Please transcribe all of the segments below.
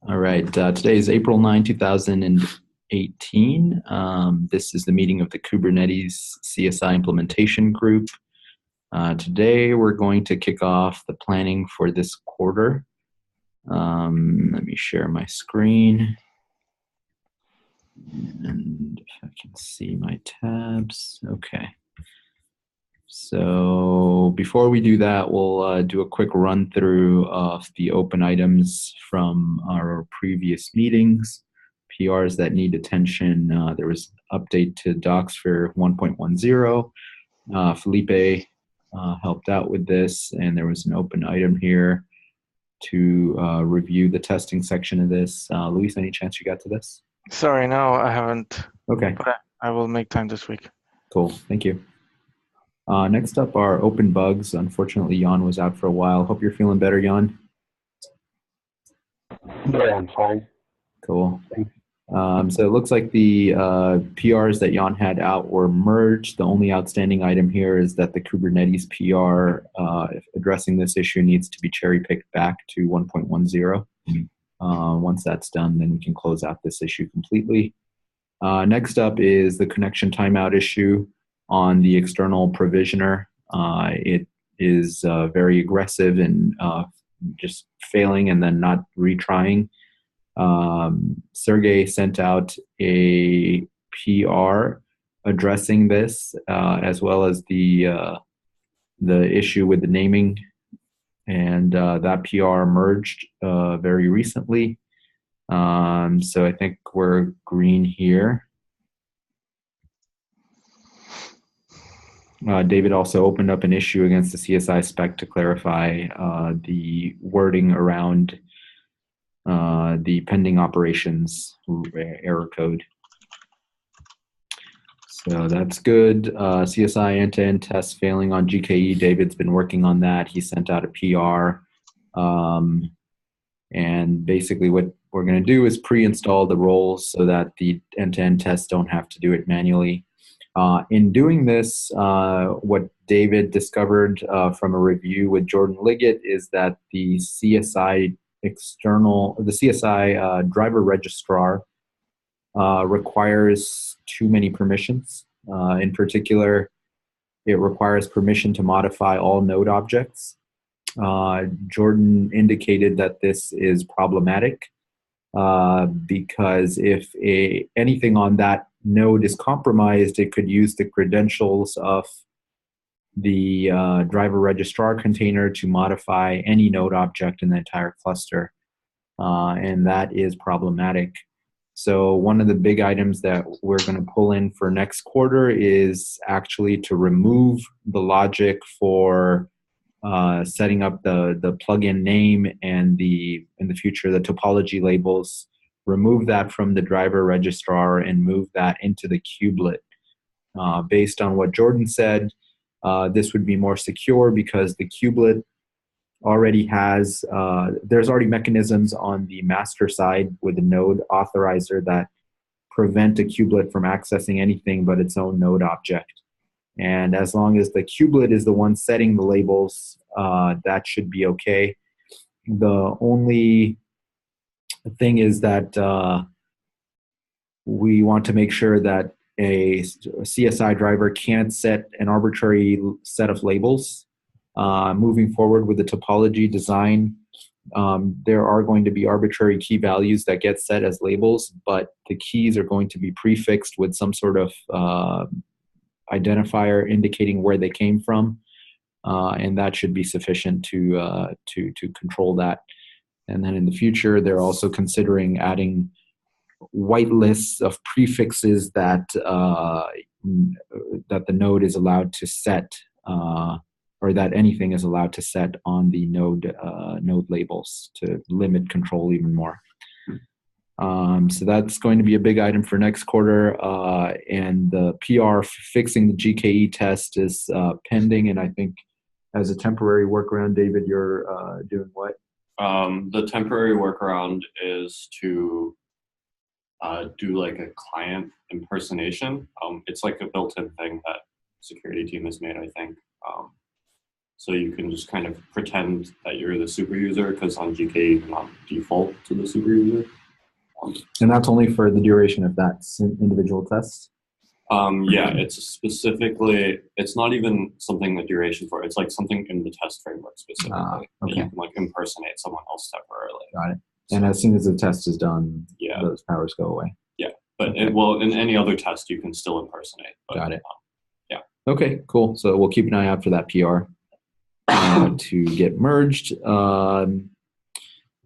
All right, today is April 9, 2018. This is the meeting of the Kubernetes CSI implementation group. Today we're going to kick off the planning for this quarter. Let me share my screen. And if I can see my tabs, okay. So before we do that, we'll do a quick run through of the open items from our previous meetings, PRs that need attention. There was update to docs for 1.10. Felipe helped out with this, and there was an open item here to review the testing section of this. Luis, any chance you got to this? Sorry, no, I haven't. Okay. But I will make time this week. Cool, thank you. Next up are open bugs. Unfortunately, Jan was out for a while. Hope you're feeling better, Jan. Yeah, I'm fine. Cool. So it looks like the PRs that Jan had out were merged. The only outstanding item here is that the Kubernetes PR addressing this issue needs to be cherry-picked back to 1.10. Once that's done, then we can close out this issue completely. Next up is the connection timeout issue on the external provisioner. It is very aggressive and just failing and then not retrying. Sergey sent out a PR addressing this, as well as the issue with the naming, and that PR merged very recently. So I think we're green here. David also opened up an issue against the CSI spec to clarify the wording around the pending operations error code. So that's good. CSI end-to-end tests failing on GKE. David's been working on that. He sent out a PR. And basically what we're going to do is pre-install the roles so that the end-to-end tests don't have to do it manually. In doing this, what David discovered from a review with Jordan Liggett is that the CSI driver registrar requires too many permissions. In particular, it requires permission to modify all node objects. Jordan indicated that this is problematic because if anything on that node is compromised, it could use the credentials of the driver registrar container to modify any node object in the entire cluster, and that is problematic. So one of the big items that we're going to pull in for next quarter is actually to remove the logic for setting up the plugin name and in the future the topology labels. Remove that from the driver registrar and move that into the Cubelet. Based on what Jordan said, this would be more secure because the Cubelet already has, there's already mechanisms on the master side with the node authorizer that prevent a Cubelet from accessing anything but its own node object. And as long as the Cubelet is the one setting the labels, that should be okay. The only thing is that we want to make sure that a CSI driver can't set an arbitrary set of labels. Moving forward with the topology design, there are going to be arbitrary key values that get set as labels, but the keys are going to be prefixed with some sort of identifier indicating where they came from, and that should be sufficient to control that. And then in the future, they're also considering adding white lists of prefixes that that the node is allowed to set, or that anything is allowed to set on the node labels to limit control even more. So that's going to be a big item for next quarter, and the PR fixing the GKE test is pending, and I think as a temporary workaround, David, you're doing what? The temporary workaround is to do like a client impersonation. It's like a built-in thing that security team has made, I think. So you can just kind of pretend that you're the super user because on GK you cannot default to the super user. And that's only for the duration of that individual test? Yeah, it's not even something the duration for. It's like something in the test framework specifically. Okay. That you can like impersonate someone else temporarily. Got it. So, and as soon as the test is done, yeah, those powers go away. Yeah, but Okay. In any other test, you can still impersonate. But, Got it. Yeah. Okay, cool. So we'll keep an eye out for that PR to get merged.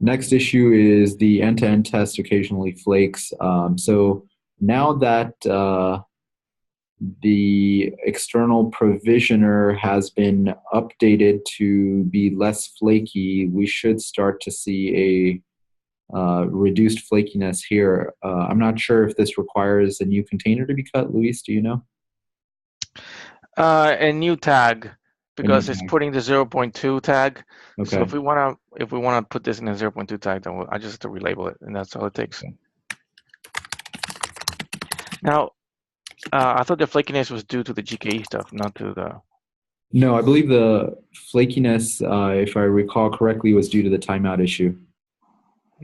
Next issue is the end-to-end test occasionally flakes. So now that the external provisioner has been updated to be less flaky, we should start to see a reduced flakiness here. I'm not sure if this requires a new container to be cut. Luis, do you know? A new tag, because it's tag. putting the 0.2 tag. Okay. So if we wanna put this in a 0.2 tag, then I just have to relabel it, and that's all it takes. Okay. Now, I thought the flakiness was due to the GKE stuff, not to the. No, I believe the flakiness, if I recall correctly, was due to the timeout issue.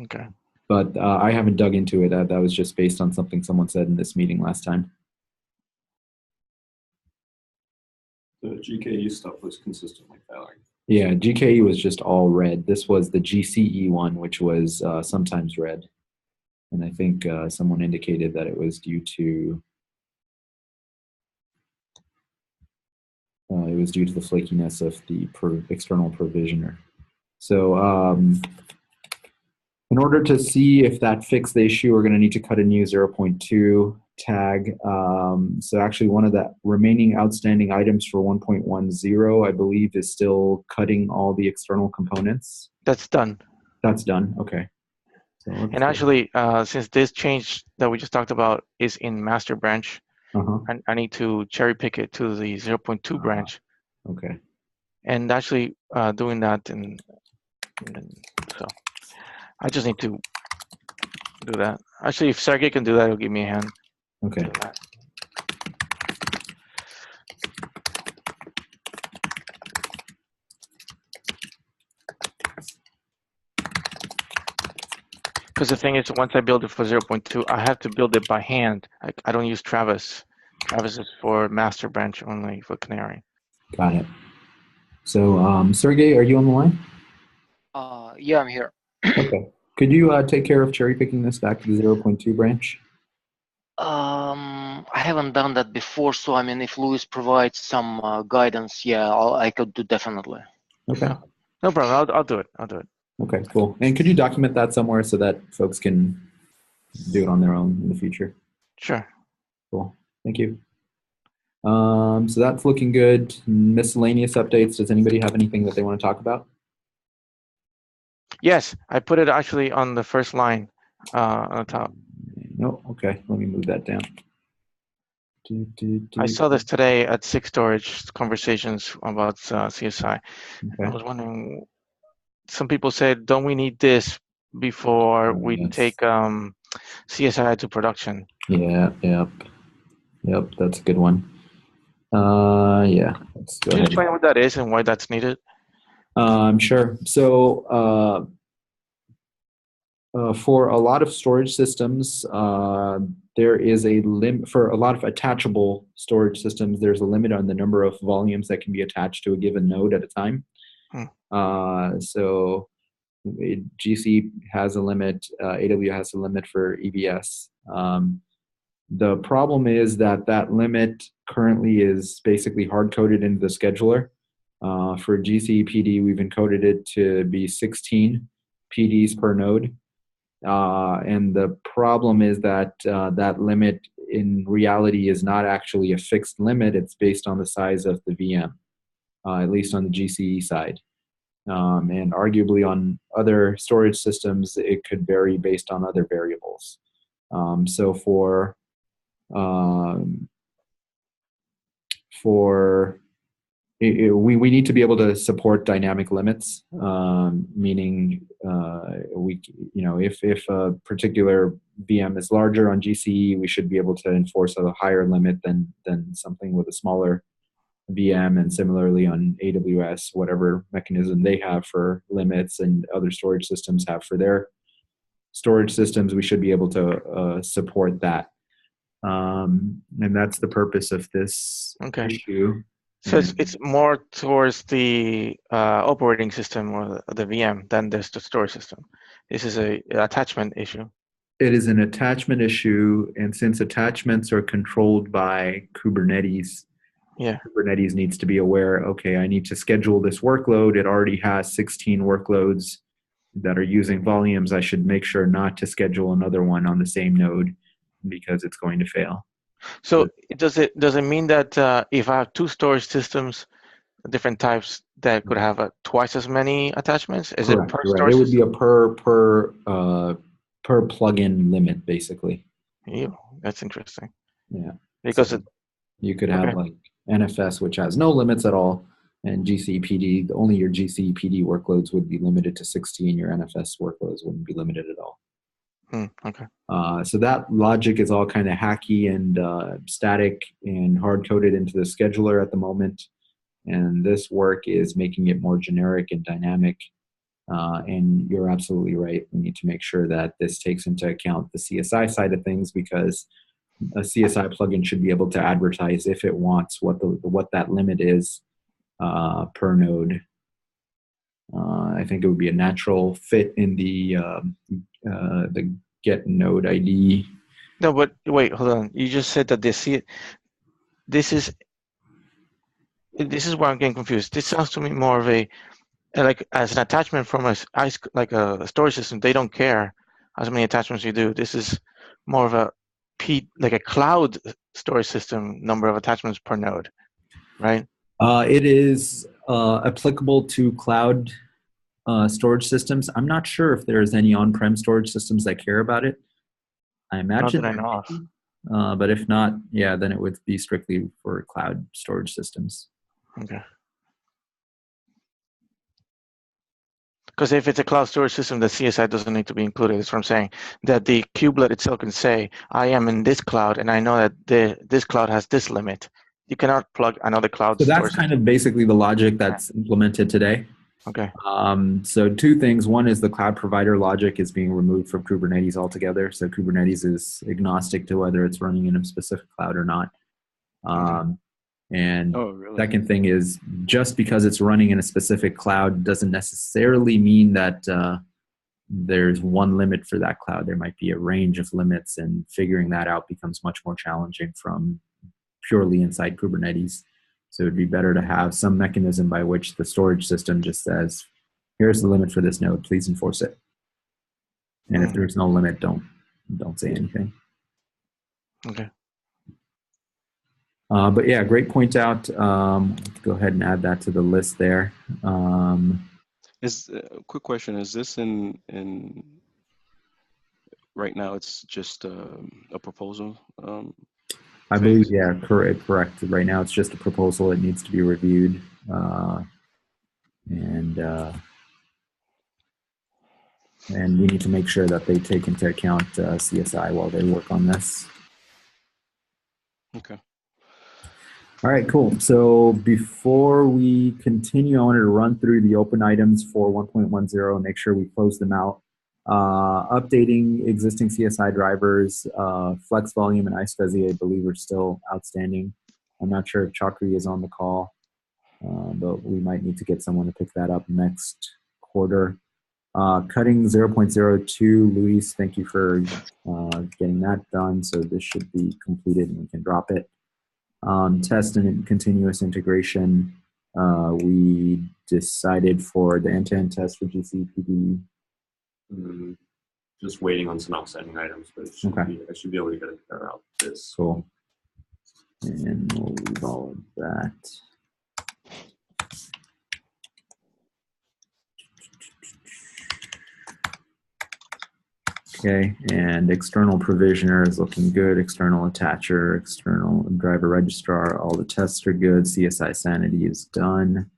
Okay. But I haven't dug into it. That was just based on something someone said in this meeting last time. the GKE stuff was consistently failing. Yeah, GKE was just all red. This was the GCE one, which was sometimes red. And I think someone indicated that it was due to the flakiness of the external provisioner. So in order to see if that fixed the issue, we're going to need to cut a new 0.2 tag. So actually one of the remaining outstanding items for 1.10, I believe, is still cutting all the external components. That's done. That's done. Okay. So and actually, since this change that we just talked about is in master branch, I need to cherry pick it to the 0.2 branch. Okay. And actually doing that, and so I just need to do that. Actually, if Sergey can do that, he'll give me a hand. Okay. Because the thing is, once I build it for 0.2, I have to build it by hand. I don't use Travis. Travis is for master branch only for Canary. Got it. So, Sergey, are you on the line? Yeah, I'm here. Okay. Could you take care of cherry picking this back to the 0.2 branch? I haven't done that before, so I mean, if Luis provides some guidance, yeah, I could do definitely. Okay. No problem. I'll do it. I'll do it. Okay, cool. And could you document that somewhere so that folks can do it on their own in the future? Sure. Cool. Thank you. So that's looking good. Miscellaneous updates. Does anybody have anything that they want to talk about? Yes, I put it actually on the first line on the top. No. Okay. Let me move that down. I saw this today at SIG Storage conversations about CSI. Okay. I was wondering, some people said, don't we need this before we take CSI to production? Yeah, yep, that's a good one. Yeah, let's go Can you ahead. explain what that is and why that's needed? Sure. So for a lot of storage systems, there is a limit. For a lot of attachable storage systems, there's a limit on the number of volumes that can be attached to a given node at a time. So GC has a limit, AW has a limit for EBS. The problem is that that limit currently is basically hard-coded into the scheduler. For GC PD, we've encoded it to be 16 PDs per node. And the problem is that that limit in reality is not actually a fixed limit. It's based on the size of the VM, at least on the GCE side. And arguably on other storage systems, it could vary based on other variables. So we need to be able to support dynamic limits, meaning if a particular VM is larger on GCE, we should be able to enforce a higher limit than something with a smaller VM, and similarly on AWS, whatever mechanism they have for limits and other storage systems have for their storage systems, we should be able to support that. And that's the purpose of this issue. So it's more towards the operating system or the VM than the storage system. This is an attachment issue. It is an attachment issue, and since attachments are controlled by Kubernetes, Kubernetes needs to be aware, okay, I need to schedule this workload. It already has 16 workloads that are using volumes. I should make sure not to schedule another one on the same node because it's going to fail. So does it mean that if I have two storage systems, different types, that could have twice as many attachments? Is Correct, it per right. storage It would system? be a per plugin limit, basically. Ew, that's interesting. Yeah. Because so you could have like NFS, which has no limits at all, and GCPD. Only your GCPD workloads would be limited to 16. Your NFS workloads wouldn't be limited at all. Okay. So that logic is all kind of hacky and static and hard-coded into the scheduler at the moment. And this work is making it more generic and dynamic. And you're absolutely right. We need to make sure that this takes into account the CSI side of things, because a CSI plugin should be able to advertise, if it wants, what that limit is per node. I think it would be a natural fit in the get node ID. No, but wait, hold on. You just said that this is where I'm getting confused. This sounds to me more of a like as an attachment from a storage system. They don't care how many attachments you do. This is more of a like a cloud storage system, number of attachments per node, right? It is applicable to cloud storage systems. I'm not sure if there's any on-prem storage systems that care about it. I imagine Not that I know of. but if not, yeah, then it would be strictly for cloud storage systems. Okay. Because if it's a cloud storage system, the CSI doesn't need to be included. That's what I'm saying. That the Cubelet itself can say, I am in this cloud, and I know that this cloud has this limit. You cannot plug another cloud So storage that's kind of basically the logic that's implemented today. Okay. So two things. One is the cloud provider logic is being removed from Kubernetes altogether. So Kubernetes is agnostic to whether it's running in a specific cloud or not. And second thing is, just because it's running in a specific cloud doesn't necessarily mean that there's one limit for that cloud. There might be a range of limits, and figuring that out becomes much more challenging from purely inside Kubernetes. So it'd be better to have some mechanism by which the storage system just says, here's the limit for this node, please enforce it. And if there's no limit, don't say anything. Okay. But yeah, great point out. Go ahead and add that to the list there. Quick question, is this in right now it's just a proposal? I believe, yeah, correct. Right now, it's just a proposal. It needs to be reviewed, and we need to make sure that they take into account CSI while they work on this. Okay. All right, cool. So before we continue, I wanted to run through the open items for 1.10 and make sure we close them out. Updating existing CSI drivers, Flex Volume and iSCSI, I believe, are still outstanding. I'm not sure if Chakri is on the call, but we might need to get someone to pick that up next quarter. Cutting 0.02, Luis, thank you for getting that done. So this should be completed and we can drop it. Test and continuous integration, we decided for the end-to-end test for GCPD. Just waiting on some outstanding items, but it should be, I should be able to get it out this. Cool. And we'll leave all of that. Okay, and external provisioner is looking good. External attacher, external driver registrar, all the tests are good. CSI sanity is done.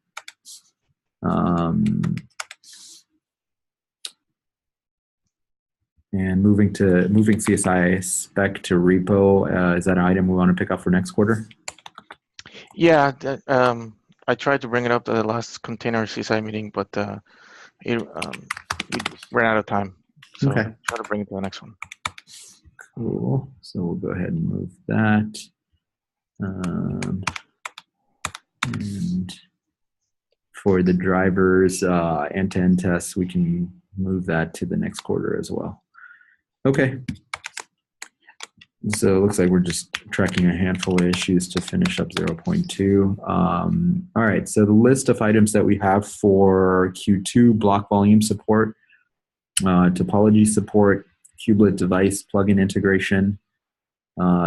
And moving CSI spec to repo, is that an item we want to pick up for next quarter? Yeah, I tried to bring it up at the last container CSI meeting, but we ran out of time. So Okay. I'll try to bring it to the next one. Cool. So we'll go ahead and move that. And for the drivers end-to-end tests, we can move that to the next quarter as well. Okay. So it looks like we're just tracking a handful of issues to finish up 0.2. All right, so the list of items that we have for Q2: block volume support, topology support, Cubelet device plugin integration,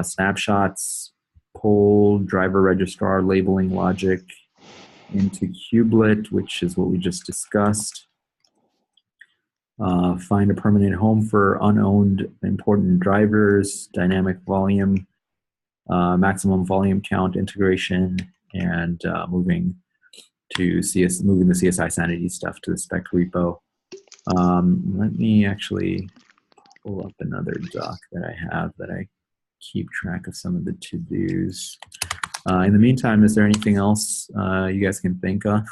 snapshots, pull driver registrar labeling logic into Cubelet, which is what we just discussed. Find a permanent home for unowned important drivers, dynamic volume, maximum volume count integration, and moving the CSI sanity stuff to the spec repo. Let me actually pull up another doc that I have that I keep track of some of the to-dos. In the meantime, is there anything else you guys can think of?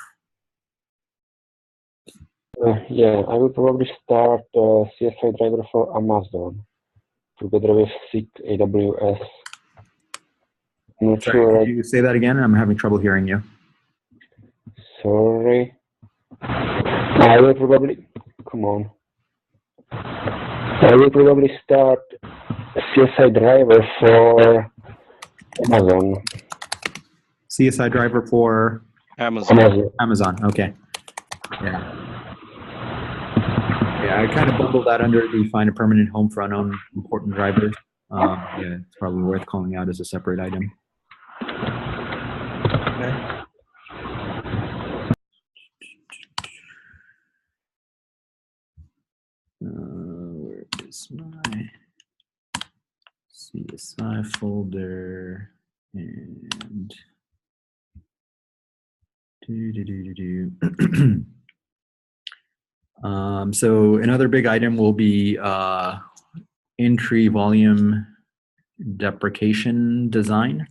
Yeah, I will probably start CSI driver for Amazon together with SIG AWS. Not Sorry, sure. could you say that again? I'm having trouble hearing you. Sorry. I will probably, come on. I will probably start CSI driver for Amazon. CSI driver for Amazon. Okay. Yeah. Yeah, I kind of bundled that under the find a permanent home for unknown important drivers. Yeah, it's probably worth calling out as a separate item. Okay. Where is my CSI folder? And so another big item will be in-tree volume deprecation design.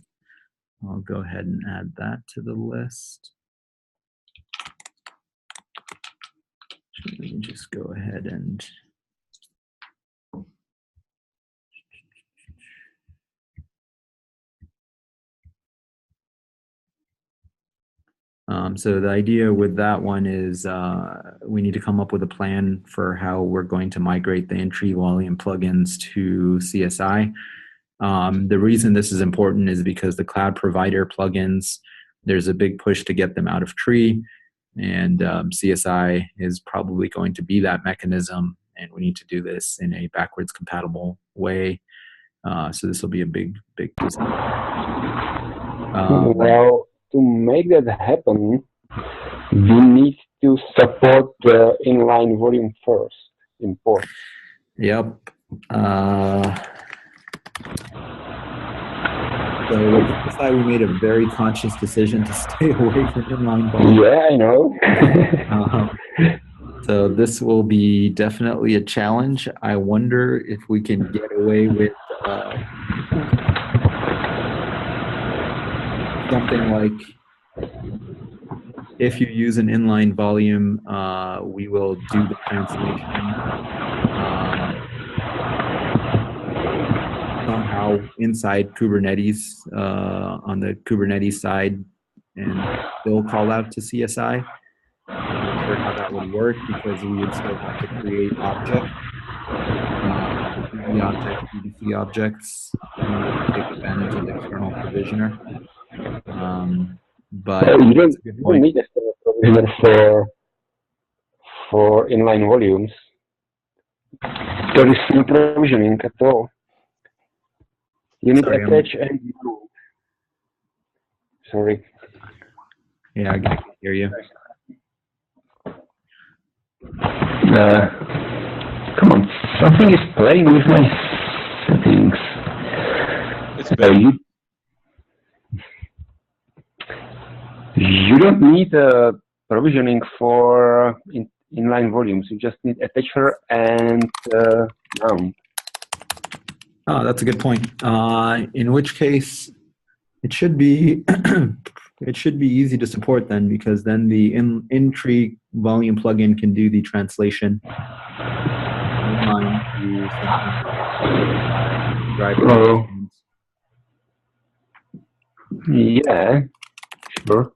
I'll go ahead and add that to the list. Let me just go ahead and so the idea with that one is we need to come up with a plan for how we're going to migrate the in-tree volume plugins to CSI. The reason this is important is because the cloud provider plugins, there's a big push to get them out of tree, and CSI is probably going to be that mechanism, and we need to do this in a backwards compatible way. So this will be a big design. Well, to make that happen, we need to support the inline volume first, import. Yep. So with CSI, we made a very conscious decision to stay away from inline volume. Yeah, I know. So this will be definitely a challenge. I wonder if we can get away with something like, if you use an inline volume, we will do the translation somehow inside Kubernetes on the Kubernetes side, and still call out to CSI. I'm not sure how that would work because we would still have to create objects, UDC objects, take advantage of the external provisioner. But you don't need external provisioner for inline volumes. There is no provisioning at all. You need attach and mount. Sorry. Yeah, I can hear you. Come on, something is playing with my settings. It's better. You don't need provisioning for inline volumes. You just need attacher and mount. Oh, that's a good point. In which case, It should be it should be easy to support then, because then the in-tree volume plugin can do the translation inline to something driver. Oh. Yeah, sure.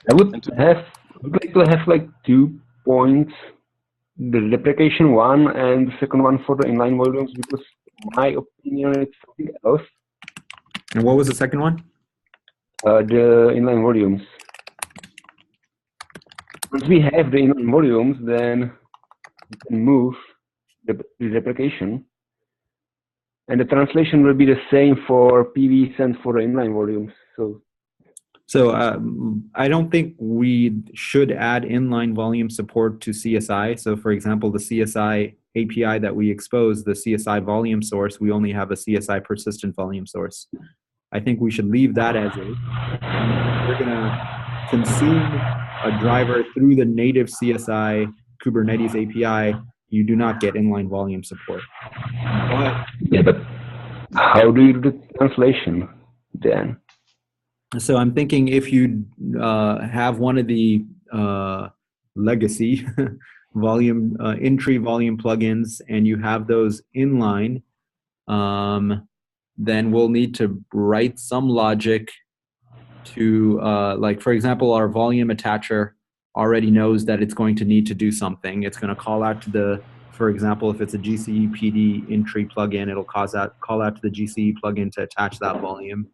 I would like to have like 2 points, the replication one and the second one for the inline volumes, because my opinion is something else. And what was the second one? The inline volumes. Once we have the inline volumes, then we can move the replication. And the translation will be the same for PVs and for the inline volumes. So I don't think we should add inline volume support to CSI. So for example, the CSI API that we expose, the CSI volume source, we only have a CSI persistent volume source. I think we should leave that as is. We're going to consume a driver through the native CSI Kubernetes API. You do not get inline volume support. But how do you do the translation then? So I'm thinking if you have one of the legacy volume in-tree volume plugins and you have those inline, then we'll need to write some logic to, like for example, our volume attacher already knows that it's going to need to do something. It's going to call out to the, for example, if it's a GCE PD in-tree plugin, it'll call out to the GCE plugin to attach that volume.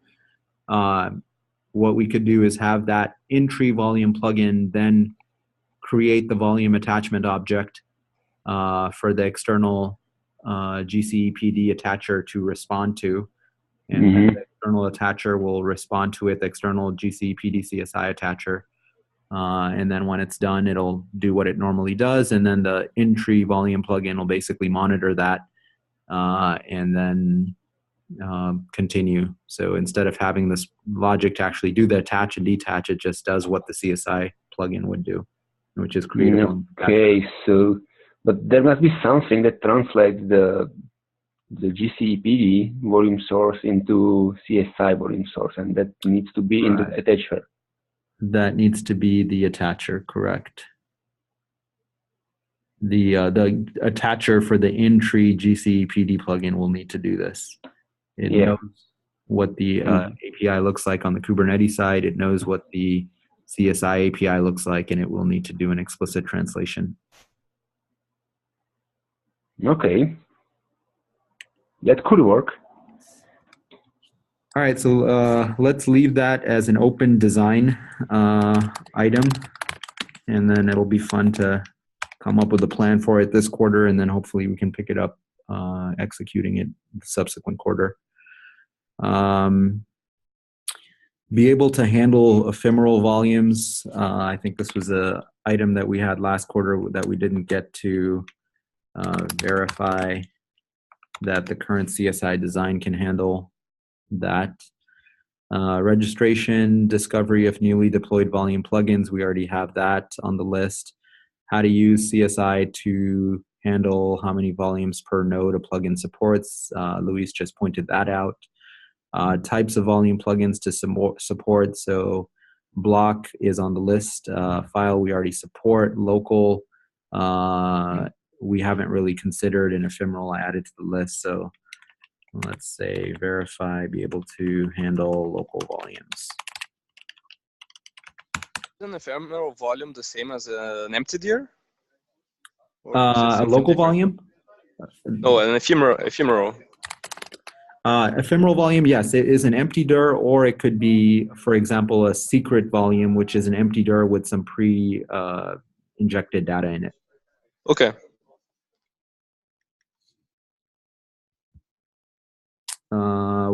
What we could do is have that in-tree volume plugin then create the volume attachment object for the external GCE PD attacher to respond to. And the external attacher will respond to it, the external GCE PD CSI attacher. And then when it's done, it'll do what it normally does. And then the in-tree volume plugin will basically monitor that and then continue. So instead of having this logic to actually do the attach and detach, it just does what the CSI plugin would do, which is create a volume. Okay, so, but there must be something that translates the GCE PD volume source into CSI volume source, and that needs to be in the attacher. That needs to be the attacher, correct. The attacher for the in-tree GCE PD plugin will need to do this. It knows what the API looks like on the Kubernetes side. It knows what the CSI API looks like, and it will need to do an explicit translation. Okay. That could work. All right, so let's leave that as an open design item, and then it'll be fun to come up with a plan for it this quarter, and then hopefully we can pick it up executing it the subsequent quarter. Be able to handle ephemeral volumes. I think this was an item that we had last quarter that we didn't get to verify that the current CSI design can handle that. Registration, discovery of newly deployed volume plugins, we already have that on the list. How to use CSI to handle how many volumes per node a plugin supports. Luis just pointed that out. Types of volume plugins to support. So block is on the list. File we already support. Local we haven't really considered, and ephemeral I added to the list. So let's say verify, be able to handle local volumes. Is an ephemeral volume the same as an empty dir? A local volume? No, an ephemeral. Ephemeral volume, yes, it is an empty dir, or it could be, for example, a secret volume, which is an empty dir with some pre-injected data in it. Okay.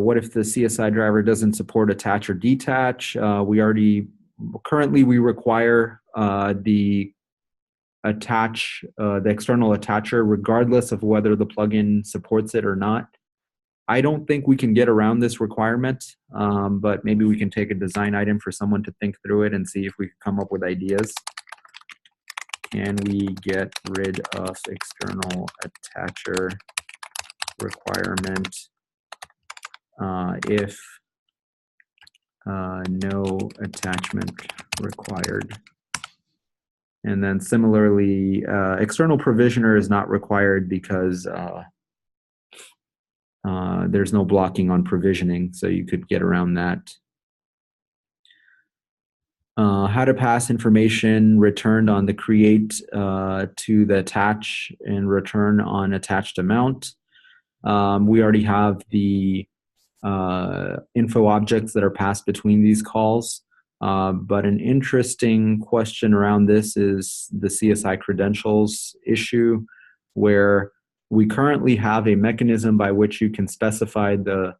What if the CSI driver doesn't support attach or detach? Currently we require the external attacher regardless of whether the plugin supports it or not. I don't think we can get around this requirement, but maybe we can take a design item for someone to think through it and see if we can come up with ideas. Can we get rid of external attacher requirement if no attachment required. And then similarly, external provisioner is not required because there's no blocking on provisioning, so you could get around that. How to pass information returned on the create to the attach and return on attached amount. We already have the info objects that are passed between these calls. But an interesting question around this is the CSI Credentials issue, where we currently have a mechanism by which you can specify the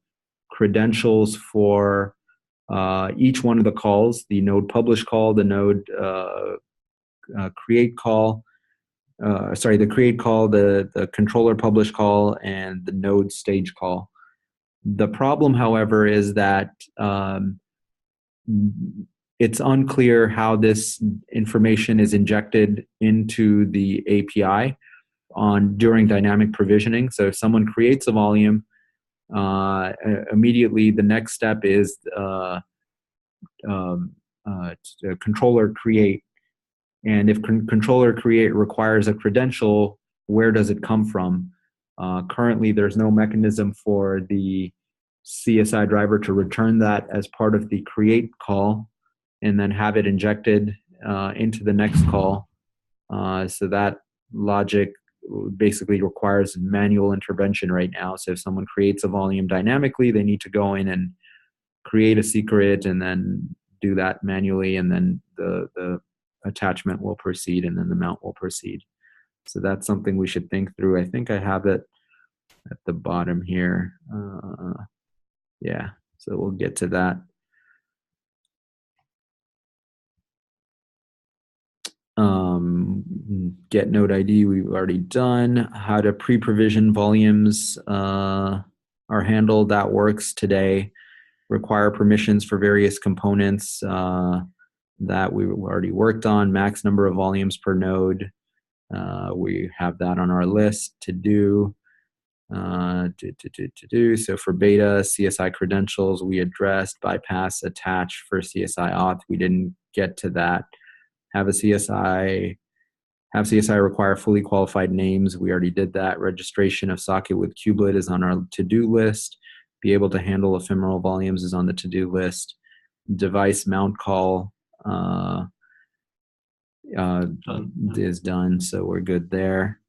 credentials for each one of the calls, the node publish call, the node create call, the create call, the controller publish call, and the node stage call. The problem, however, is that it's unclear how this information is injected into the API during dynamic provisioning. So if someone creates a volume, immediately the next step is controller create. And if controller create requires a credential, where does it come from? Currently, there's no mechanism for the CSI driver to return that as part of the create call and then have it injected into the next call. So that logic basically requires manual intervention right now. So if someone creates a volume dynamically, they need to go in and create a secret and then do that manually, and then the attachment will proceed and then the mount will proceed. So that's something we should think through. I think I have it at the bottom here. Yeah, so we'll get to that. Get node ID, we've already done. How to pre-provision volumes are handled, that works today. Require permissions for various components that we already worked on. Max number of volumes per node. We have that on our list to do. So for beta, CSI credentials, we addressed bypass attach for CSI auth. We didn't get to that. Have CSI require fully qualified names. We already did that. Registration of socket with Cubelet is on our to-do list. Be able to handle ephemeral volumes is on the to-do list. Device mount call is done, so we're good there.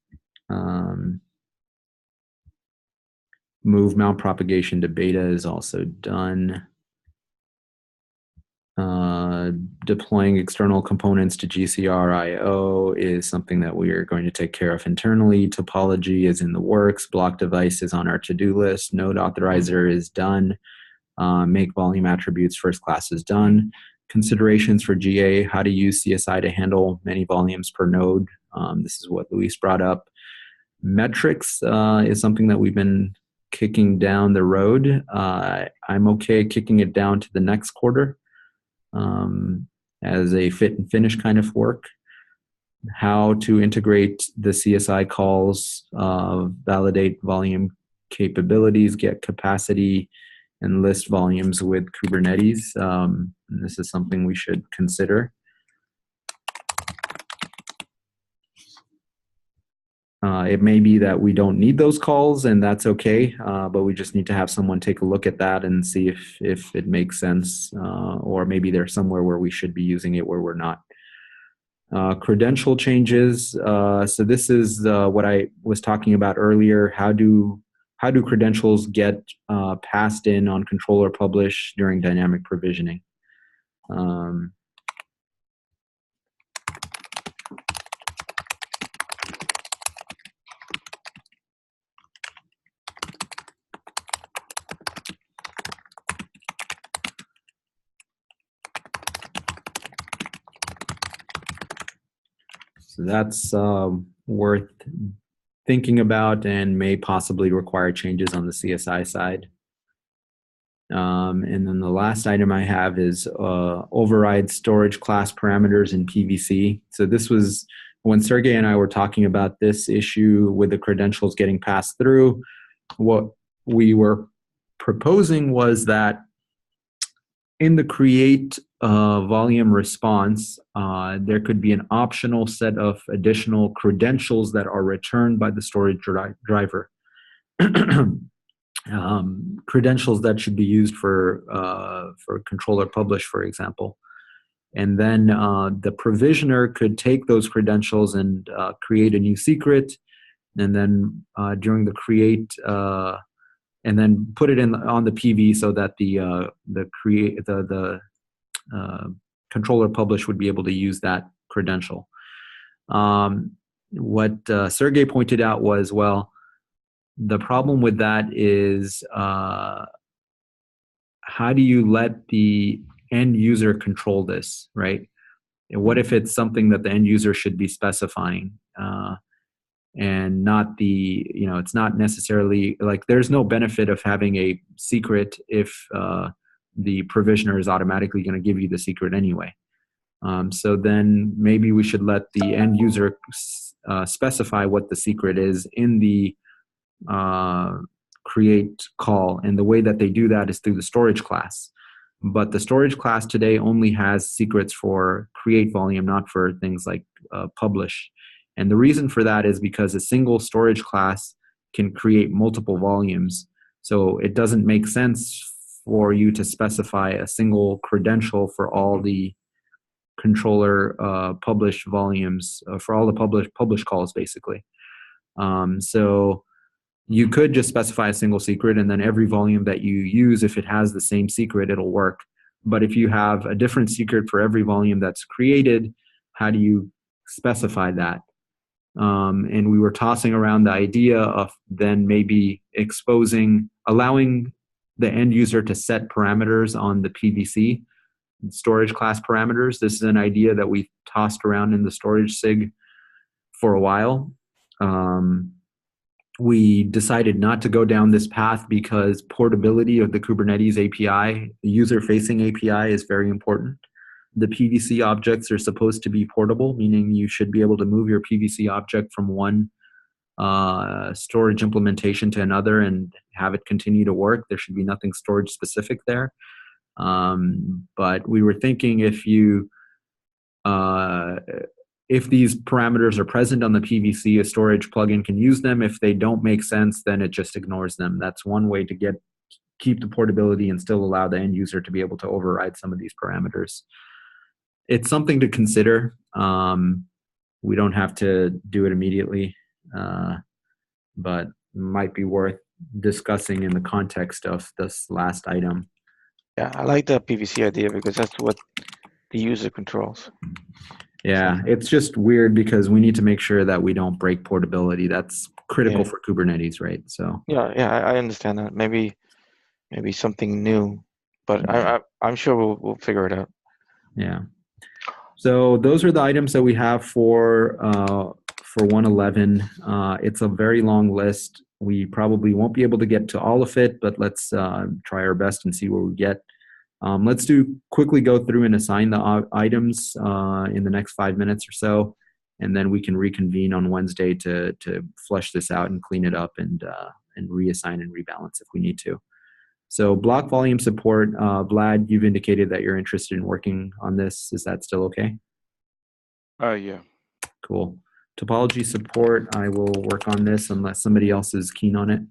Move mount propagation to beta is also done. Deploying external components to GCR.io is something that we are going to take care of internally. Topology is in the works. Block device is on our to-do list. Node authorizer is done. Make volume attributes first class is done. Considerations for GA, how to use CSI to handle many volumes per node. This is what Luis brought up. Metrics is something that we've been kicking down the road. I'm okay kicking it down to the next quarter as a fit and finish kind of work. How to integrate the CSI calls, validate volume capabilities, get capacity, and list volumes with Kubernetes. And this is something we should consider. It may be that we don't need those calls, and that's okay, but we just need to have someone take a look at that and see if it makes sense, or maybe there's somewhere where we should be using it where we're not. Credential changes. So this is what I was talking about earlier. How do credentials get passed in on controller publish during dynamic provisioning? So that's worth thinking about and may possibly require changes on the CSI side. And then the last item I have is override storage class parameters in PVC. So this was when Sergey and I were talking about this issue with the credentials getting passed through. What we were proposing was that in the create volume response, there could be an optional set of additional credentials that are returned by the storage driver. Credentials that should be used for controller publish, for example. And then the provisioner could take those credentials and create a new secret, and then during the create, and then put it on the PV so that the controller publish would be able to use that credential. What Sergey pointed out was, well, the problem with that is how do you let the end user control this, right? And what if it's something that the end user should be specifying? And not the, it's not necessarily, like, there's no benefit of having a secret if the provisioner is automatically going to give you the secret anyway. So then maybe we should let the end user specify what the secret is in the create call. And the way that they do that is through the storage class. But the storage class today only has secrets for create volume, not for things like publish. And the reason for that is because a single storage class can create multiple volumes. So it doesn't make sense for you to specify a single credential for all the controller publish volumes, for all the publish calls, basically. So you could just specify a single secret, and then every volume that you use, if it has the same secret, it'll work. But if you have a different secret for every volume that's created, how do you specify that? And we were tossing around the idea of then maybe allowing the end user to set parameters on the PVC, storage class parameters. This is an idea that we tossed around in the storage SIG for a while. We decided not to go down this path because portability of the Kubernetes API, the user-facing API, is very important. The PVC objects are supposed to be portable, meaning you should be able to move your PVC object from one storage implementation to another and have it continue to work. There should be nothing storage specific there. But we were thinking if these parameters are present on the PVC, a storage plugin can use them. If they don't make sense, then it just ignores them. That's one way to keep the portability and still allow the end user to be able to override some of these parameters. It's something to consider. We don't have to do it immediately, but might be worth discussing in the context of this last item. Yeah, I like the PVC idea because that's what the user controls. Yeah, it's just weird because we need to make sure that we don't break portability. That's critical for Kubernetes, right? So yeah, I understand that. Maybe something new, but I'm sure we'll figure it out. Yeah. So those are the items that we have for 111. It's a very long list. We probably won't be able to get to all of it, but let's try our best and see where we get. Let's quickly go through and assign the items in the next 5 minutes or so, and then we can reconvene on Wednesday to flesh this out and clean it up and reassign and rebalance if we need to. So block volume support, Vlad, you've indicated that you're interested in working on this. Is that still okay? Yeah. Cool. Topology support, I will work on this unless somebody else is keen on it.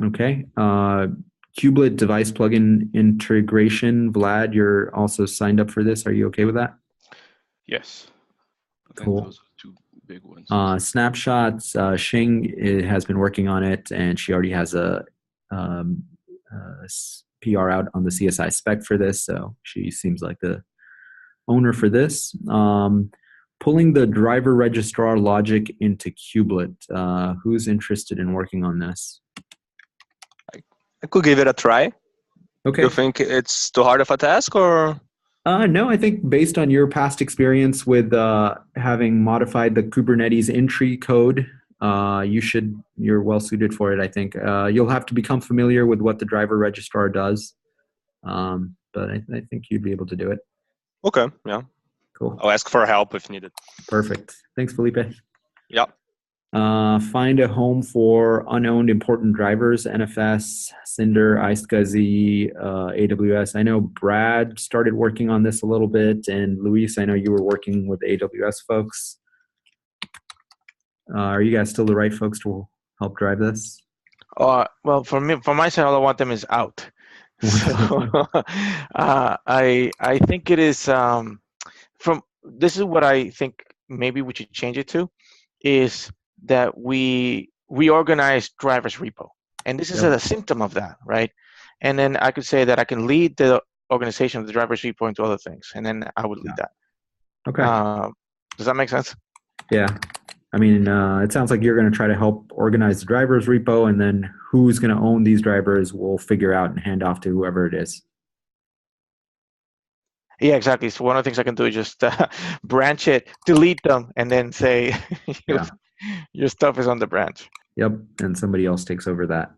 Okay. Cubelet device plugin integration, Vlad, you're also signed up for this. Are you okay with that? Yes. I think Cool. those are two big ones. Snapshots, Xing has been working on it, and she already has a PR out on the CSI spec for this, so she seems like the owner for this. Pulling the driver registrar logic into Cubelet. Who's interested in working on this? I could give it a try. Okay. You think it's too hard of a task, or? No, I think based on your past experience with having modified the Kubernetes entry code, you're well suited for it, I think. You'll have to become familiar with what the driver registrar does, but I think you'd be able to do it. Okay, yeah. Cool. I'll ask for help if needed. Perfect. Thanks, Felipe. Yeah. Find a home for unowned important drivers, NFS, Cinder, iSCSI, AWS. I know Brad started working on this a little bit, and Luis, I know you were working with AWS folks. Are you guys still the right folks to help drive this? Well, for me, for my side, all I want them is out. So I think it is this is what I think maybe we should change it to, is that we reorganize driver's repo, and this is a symptom of that, right? And then I could say that I can lead the organization of the driver's repo into other things, and then I would lead that. Okay. Does that make sense? Yeah. I mean, it sounds like you're going to try to help organize the driver's repo, and then who's going to own these drivers we'll figure out and hand off to whoever it is. Yeah, exactly. So one of the things I can do is just branch it, delete them, and then say your stuff is on the branch. Yep, and somebody else takes over that.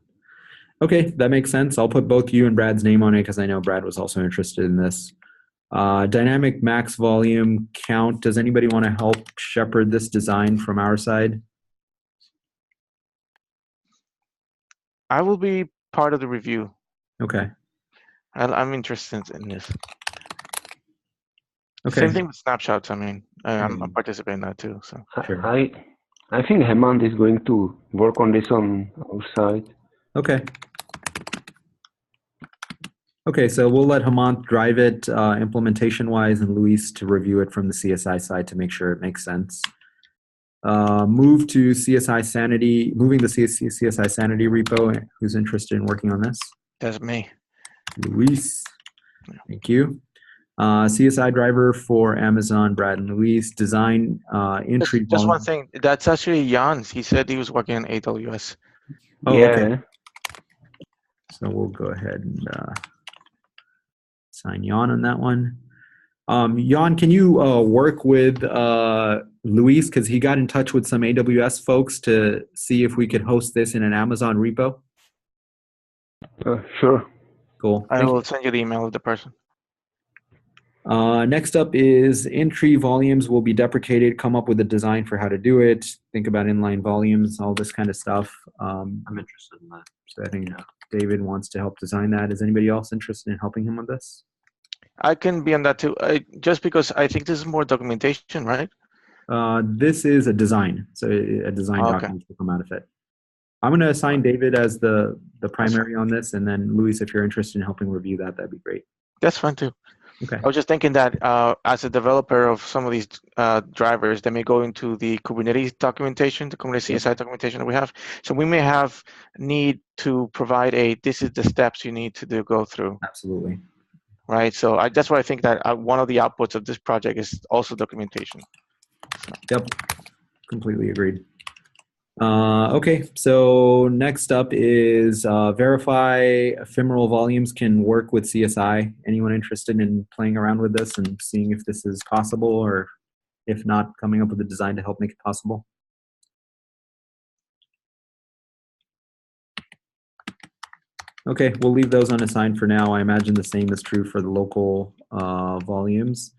Okay, that makes sense. I'll put both you and Brad's name on it because I know Brad was also interested in this. Dynamic max volume count. Does anybody want to help shepherd this design from our side? I will be part of the review. Okay. I'm interested in this. Okay. Same thing with snapshots. I mean, I'm participating in that too. So sure. I think Hemant is going to work on this on our side. Okay. Okay, so we'll let Hemant drive it implementation-wise and Luis to review it from the CSI side to make sure it makes sense. Move to CSI Sanity, moving the CSI Sanity repo. Who's interested in working on this? that's me. Luis. Thank you. CSI driver for Amazon, Brad and Luis. Design entry. Just one thing. That's actually Jan's. He said he was working on AWS. Oh, yeah. okay. So we'll go ahead and sign Jan on that one. Jan, can you work with Luis, because he got in touch with some AWS folks to see if we could host this in an Amazon repo? Sure. Cool. I will send you the email of the person. Next up is entry volumes will be deprecated. Come up with a design for how to do it. Think about inline volumes, all this kind of stuff. I'm interested in that. So I think David wants to help design that. Is anybody else interested in helping him with this? I can be on that too. Just because I think this is more documentation, right? This is a design, so a design document will come out of it. I'm going to assign David as the primary on this, and then Luis, if you're interested in helping review that, that'd be great. That's fine too. Okay. I was just thinking that as a developer of some of these drivers, they may go into the Kubernetes documentation, the Kubernetes CSI documentation that we have. So we may have need to provide this is the steps you need to go through. Absolutely. Right. So that's why I think that one of the outputs of this project is also documentation. So. Yep. Completely agreed. Okay, so next up is verify ephemeral volumes can work with CSI. Anyone interested in playing around with this and seeing if this is possible, or if not, coming up with a design to help make it possible? Okay, we'll leave those unassigned for now. I imagine the same is true for the local volumes.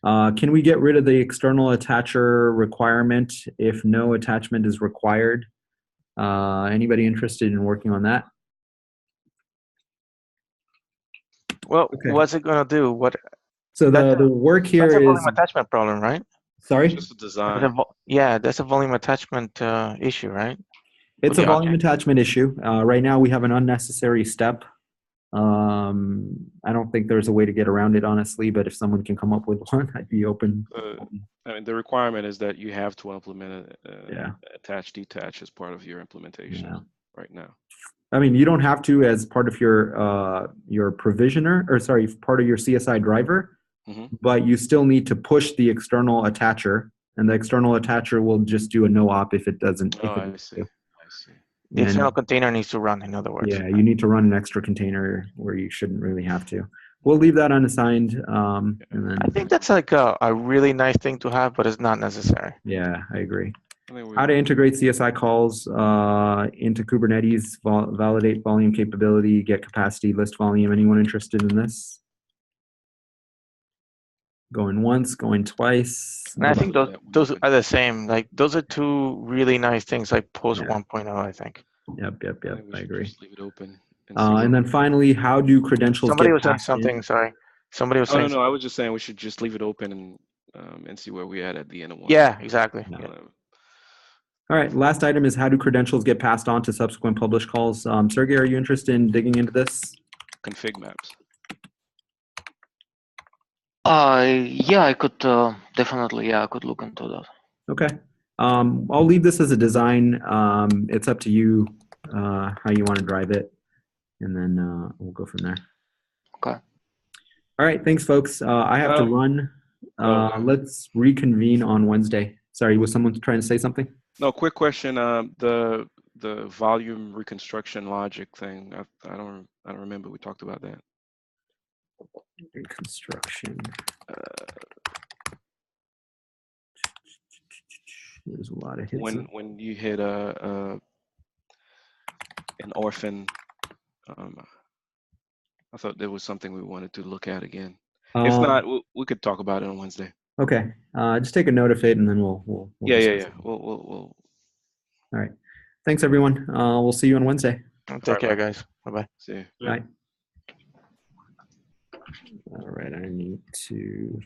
Can we get rid of the external attacher requirement if no attachment is required? Anybody interested in working on that? Well, what's it going to do? So the work here that's a is volume attachment problem, right? Sorry? Just a design. That's a volume attachment issue, right? It's a volume attachment issue. Right now we have an unnecessary step. I don't think there's a way to get around it, honestly, but if someone can come up with one, I'd be open. I mean, the requirement is that you have to implement attach detach as part of your implementation right now. I mean, you don't have to as part of your provisioner, or sorry, part of your CSI driver, but you still need to push the external attacher, and the external attacher will just do a no op if it doesn't. Oh, I see. The external container needs to run, in other words. Yeah, you need to run an extra container where you shouldn't really have to. We'll leave that unassigned. And then I think that's like a really nice thing to have, but it's not necessary. Yeah, I agree. How to integrate CSI calls into Kubernetes, validate volume capability, get capacity, list volume. Anyone interested in this? Going once, going twice. And I think Leave those that are the same. Like those are two really nice things. Like post Yeah. 1.0, I think. Yep. I think we I should agree. just leave it open and see. And then finally, how do credentials Somebody get was saying passed in? something. Sorry, somebody was Oh, saying. no, I was just saying we should just leave it open and see where we're at the end of one. Yeah, exactly. Yeah. Yeah. All right, last item is how do credentials get passed on to subsequent publish calls? Sergey, are you interested in digging into this? Config maps. Yeah, I could definitely. Yeah, I could look into that. Okay. I'll leave this as a design. It's up to you how you want to drive it, and then we'll go from there. Okay. All right, thanks, folks. I have to run. Let's reconvene on Wednesday. Sorry, was someone trying to say something? No, quick question. The volume reconstruction logic thing. I don't remember we talked about that. Reconstruction. There's a lot of hits. When you hit an orphan, I thought there was something we wanted to look at again. If not, we could talk about it on Wednesday. Okay. Just take a note of it, and then we'll Yeah. discuss it. We'll. All right. Thanks, everyone. We'll see you on Wednesday. Take care, guys. Bye-bye. See you. Bye. All right. I need to.